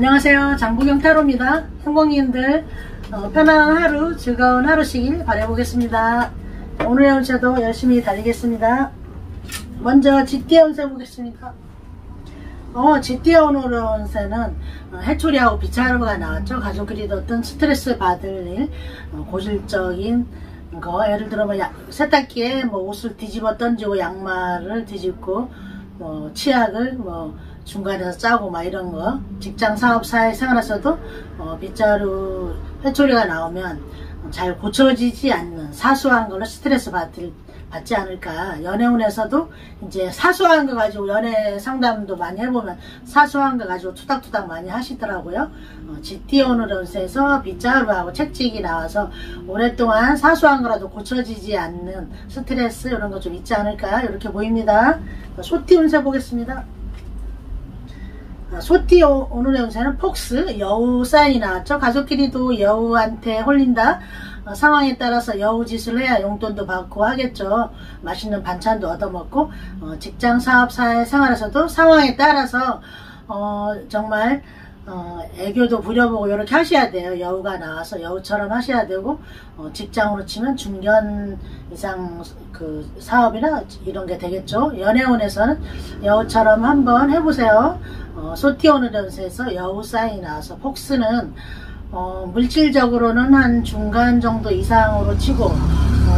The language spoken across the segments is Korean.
안녕하세요. 장부경 타로입니다. 행복님들 편안한 하루, 즐거운 하루시길 바라보겠습니다. 오늘의 운세도 열심히 달리겠습니다. 먼저 쥐띠 운세 보겠습니다. 쥐띠 오늘의 운세는 해초리하고 비차르가 나왔죠. 가족끼리 어떤 스트레스 받을 일, 고질적인 거, 예를 들어 세탁기에 옷을 뒤집어 던지고 양말을 뒤집고 치약을 중간에서 짜고 이런 거, 직장 사업 사회 생활에서도 빗자루 회초리가 나오면 잘 고쳐지지 않는 사소한 걸로 스트레스 받지 않을까. 연애운에서도 이제 사소한 거 가지고 연애 상담도 많이 해보면 사소한 거 가지고 투닥투닥 많이 하시더라고요. 쥐띠 오늘 운세에서 빗자루하고 책찍이 나와서 오랫동안 사소한 거라도 고쳐지지 않는 스트레스 이런 거 좀 있지 않을까 이렇게 보입니다. 소띠 운세 보겠습니다. 소띠 오늘의 운세는 폭스, 여우 사인이 나왔죠. 가족끼리도 여우한테 홀린다. 상황에 따라서 여우짓을 해야 용돈도 받고 하겠죠. 맛있는 반찬도 얻어먹고, 직장 사업 사회 생활에서도 상황에 따라서 정말 애교도 부려보고 이렇게 하셔야 돼요. 여우가 나와서 여우처럼 하셔야 되고, 직장으로 치면 중견 이상 그 사업이나 이런 게 되겠죠. 연애운에서는 여우처럼 한번 해보세요. 소띠 오늘의 운세에서 여우 사인이 나와서 폭스는 물질적으로는 한 중간 정도 이상으로 치고,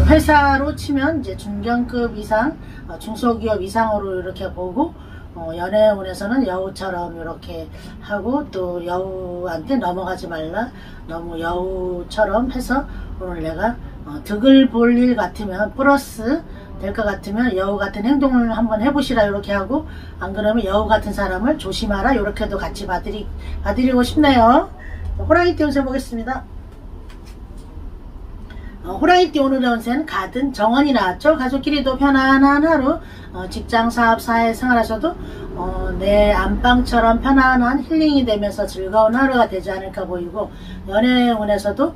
회사로 치면 이제 중견급 이상, 중소기업 이상으로 이렇게 보고, 연애운에서는 여우처럼 이렇게 하고, 또 여우한테 넘어가지 말라, 너무 여우처럼 해서 오늘 내가 득을 볼 일 같으면 플러스 될 것 같으면 여우 같은 행동을 한번 해보시라 이렇게 하고, 안 그러면 여우 같은 사람을 조심하라 이렇게도 같이 봐드리고 싶네요. 호랑이띠 운세 보겠습니다. 호랑이띠 오늘의 운세는 가든 정원이 나왔죠. 가족끼리도 편안한 하루, 직장 사업 사회 생활에서도 내 안방처럼 편안한 힐링이 되면서 즐거운 하루가 되지 않을까 보이고, 연애운에서도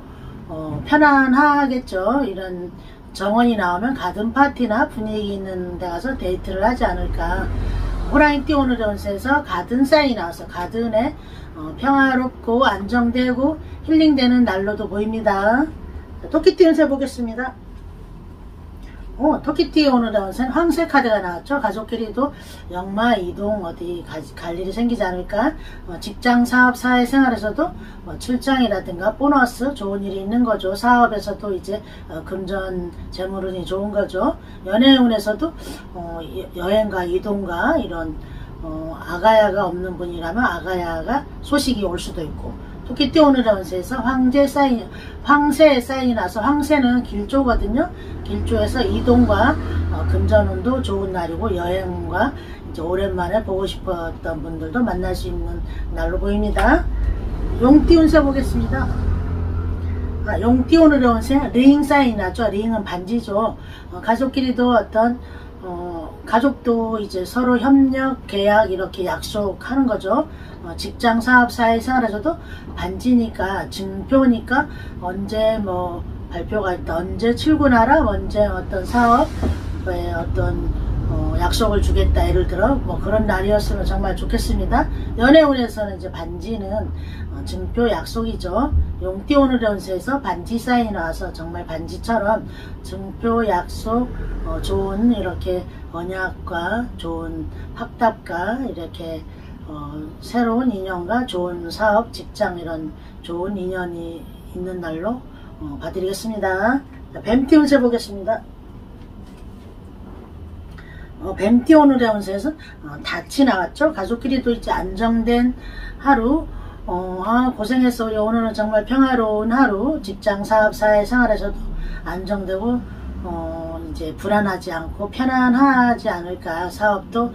편안하겠죠. 이런 정원이 나오면 가든 파티나 분위기 있는 데 가서 데이트를 하지 않을까. 호랑이띠 오늘의 운세에서 가든 사인이 나와서 가든에 평화롭고 안정되고 힐링되는 날로도 보입니다. 토끼띠 운세 보겠습니다. 토끼띠 오늘의 운세는 황새 카드가 나왔죠. 가족끼리도 역마 이동 어디 갈 일이 생기지 않을까. 직장 사업 사회 생활에서도 출장이라든가 보너스 좋은 일이 있는 거죠. 사업에서도 이제 금전 재물운이 좋은 거죠. 연애운에서도 여행과 이동과 이런 아가야가 없는 분이라면 아가야가 소식이 올 수도 있고, 토끼띠 오늘의 운세에서 황새 사인이 나서, 황새는 길조거든요. 길조에서 이동과 금전운도 좋은 날이고, 여행과 이제 오랜만에 보고 싶었던 분들도 만날 수 있는 날로 보입니다. 용띠 운세 보겠습니다. 용띠 오늘의 운세 링 사인이 나죠. 링은 반지죠. 가족끼리도 어떤 가족도 이제 서로 협력, 계약 이렇게 약속하는 거죠. 직장 사업 사회 생활에서도 반지니까, 증표니까 언제 발표가 있다, 언제 출근하라, 언제 어떤 사업에 어떤 약속을 주겠다, 예를 들어 그런 날이었으면 정말 좋겠습니다. 연애운에서는 이제 반지는 증표 약속이죠. 용띠 오늘의 운세에서 반지 사인이 나와서 정말 반지처럼 증표 약속, 좋은 이렇게 언약과 좋은 확답과 이렇게 새로운 인연과 좋은 사업, 직장 이런 좋은 인연이 있는 날로 봐드리겠습니다. 뱀띠 운세 보겠습니다. 뱀띠 오늘의 운세에서 닻이 나왔죠. 가족끼리도 이제 안정된 하루, 고생했어 우리 오늘은 정말 평화로운 하루, 직장 사업 사회 생활에서도 안정되고 이제 불안하지 않고 편안하지 않을까. 사업도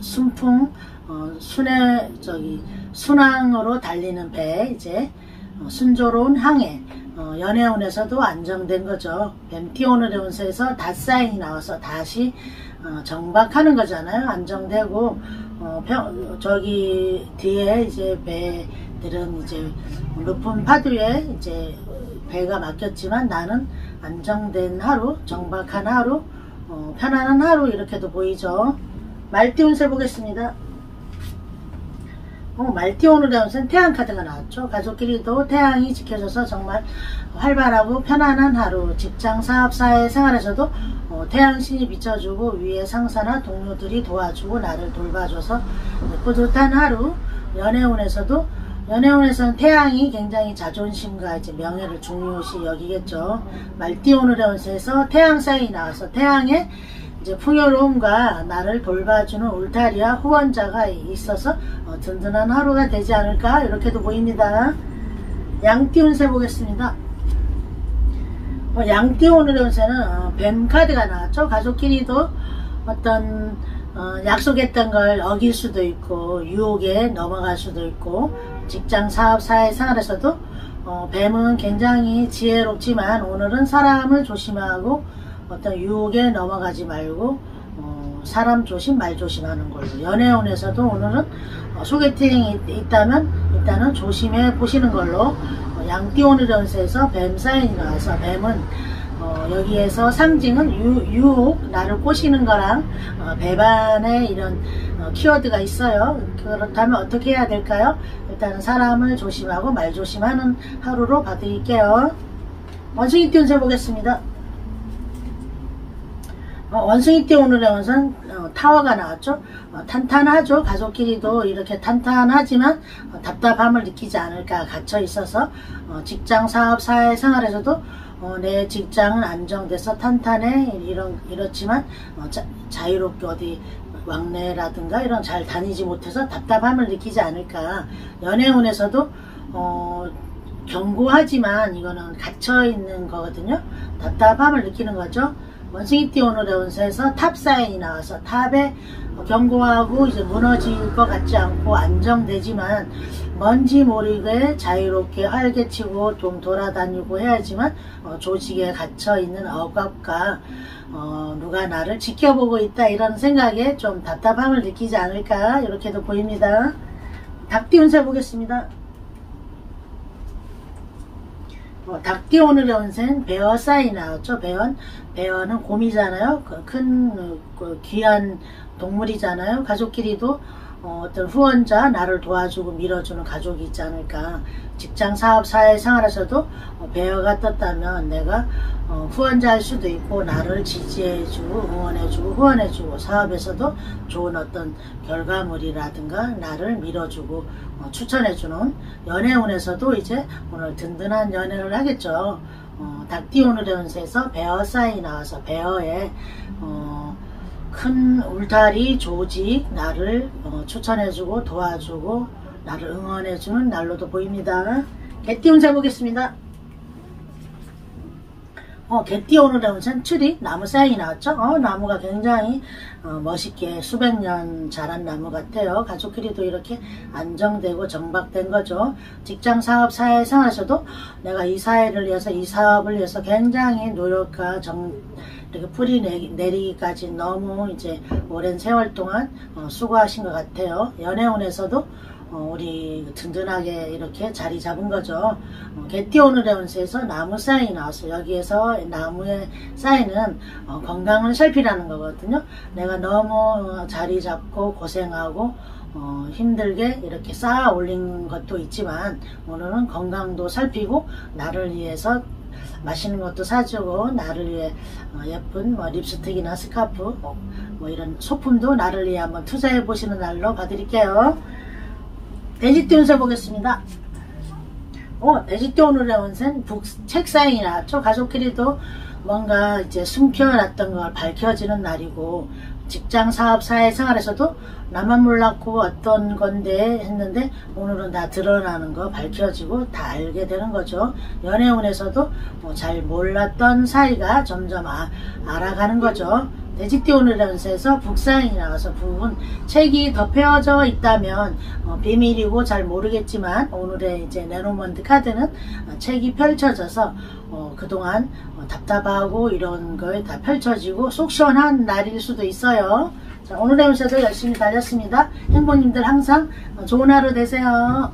순풍, 순항으로 달리는 배, 이제 순조로운 항해. 연애운에서도 안정된 거죠. 뱀띠 오늘의 운세에서 닷 사인이 나와서 다시 정박하는 거잖아요. 안정되고, 저기 뒤에 이제 배들은 이제 높은 파도에 이제 배가 맡겼지만 나는 안정된 하루, 정박한 하루, 편안한 하루 이렇게도 보이죠. 말띠 운세 보겠습니다. 말띠 오늘의 운세는 태양 카드가 나왔죠. 가족끼리도 태양이 지켜져서 정말 활발하고 편안한 하루, 직장, 사업, 사회, 생활에서도 태양 신이 비춰주고 위에 상사나 동료들이 도와주고 나를 돌봐줘서 뿌듯한 하루. 연애운에서는 태양이 굉장히 자존심과 이제 명예를 중요시 여기겠죠. 말띠 오늘의 운세에서 태양 사인이 나와서 태양의 이제 풍요로움과 나를 돌봐주는 울타리와 후원자가 있어서 든든한 하루가 되지 않을까 이렇게도 보입니다. 양띠 운세 보겠습니다. 양띠 오늘의 운세는 뱀 카드가 나왔죠. 가족끼리도 어떤 약속했던 걸 어길 수도 있고 유혹에 넘어갈 수도 있고 직장, 사업, 사회, 생활에서도 뱀은 굉장히 지혜롭지만 오늘은 사람을 조심하고 어떤 유혹에 넘어가지 말고 사람 조심, 말 조심하는 걸로. 연애운에서도 오늘은 소개팅이 있다면 일단은 조심해 보시는 걸로. 양띠 오늘의 운세에서 뱀 사인이 나와서 뱀은 여기에서 상징은 유혹, 나를 꼬시는 거랑 배반의 이런 키워드가 있어요. 그렇다면 어떻게 해야 될까요? 일단은 사람을 조심하고 말 조심하는 하루로 봐드릴게요. 원숭이띠 운세 보겠습니다. 원숭이띠 오늘의 운세는 타워가 나왔죠. 탄탄하죠. 가족끼리도 이렇게 탄탄하지만 답답함을 느끼지 않을까 갇혀 있어서 직장, 사업, 사회, 생활에서도 내 직장은 안정돼서 탄탄해 이렇지만 자유롭게 어디 왕래라든가 이런 잘 다니지 못해서 답답함을 느끼지 않을까. 연애운에서도 견고하지만 이거는 갇혀 있는 거거든요. 답답함을 느끼는 거죠. 원숭이띠 오늘의 운세에서 탑 사인이 나와서 탑에 견고하고 이제 무너질 것 같지 않고 안정되지만 뭔지 모르게 자유롭게 활개치고 좀 돌아다니고 해야지만 조직에 갇혀있는 억압과 누가 나를 지켜보고 있다 이런 생각에 좀 답답함을 느끼지 않을까 이렇게도 보입니다. 닭띠 운세 보겠습니다. 닭띠 오늘의 운세는 베어 사인이 나왔죠. 베어는 곰이잖아요. 큰 귀한 동물이잖아요. 가족끼리도 어떤 후원자, 나를 도와주고 밀어주는 가족이 있지 않을까. 직장, 사업, 사회, 생활에서도 베어가 떴다면 내가 후원자일 수도 있고 나를 지지해주고 응원해주고 후원해주고 사업에서도 좋은 어떤 결과물이라든가 나를 밀어주고 추천해주는. 연애운에서도 이제 오늘 든든한 연애를 하겠죠. 닭띠 오늘의 운세에서 베어 사인이 나와서 베어에 큰 울타리, 조직, 나를 추천해주고 도와주고 나를 응원해주는 날로도 보입니다. 개띠 운세 보겠습니다. 개띠 오늘의 운세는 추리, 나무 사인이 나왔죠. 나무가 굉장히 멋있게 수백 년 자란 나무 같아요. 가족끼리도 이렇게 안정되고 정박된 거죠. 직장, 사업, 사회, 생활에서도 내가 이 사회를 위해서 이 사업을 위해서 굉장히 노력과 이렇게 뿌리 내리기까지 너무 이제 오랜 세월 동안 수고하신 것 같아요. 연애운에서도 우리 든든하게 이렇게 자리 잡은 거죠. 개띠 오늘의 운세에서 나무 사인이 나왔어요. 여기에서 나무의 사인은 건강을 살피라는 거거든요. 내가 너무 자리 잡고 고생하고 힘들게 이렇게 쌓아 올린 것도 있지만 오늘은 건강도 살피고 나를 위해서 맛있는 것도 사주고 나를 위해 예쁜 립스틱이나 스카프 이런 소품도 나를 위해 한번 투자해 보시는 날로 봐드릴게요. 돼지띠 운세 보겠습니다. 돼지띠 오늘의 운세는 책 사인이 나왔죠. 가족끼리도 뭔가 이제 숨겨놨던 걸 밝혀지는 날이고 직장, 사업, 사회, 생활에서도 나만 몰랐고 어떤 건데 했는데 오늘은 다 드러나는 거 밝혀지고 다 알게 되는 거죠. 연애운에서도 잘 몰랐던 사이가 점점 알아가는 거죠. 돼지띠 오늘의 운세에서 북사인이 나와서 북은 책이 덮여져 있다면 비밀이고 잘 모르겠지만 오늘의 이제 레노먼드 카드는 책이 펼쳐져서 그동안 답답하고 이런 걸 다 펼쳐지고 속 시원한 날일 수도 있어요. 자, 오늘의 운세도 열심히 달렸습니다. 행복님들 항상 좋은 하루 되세요.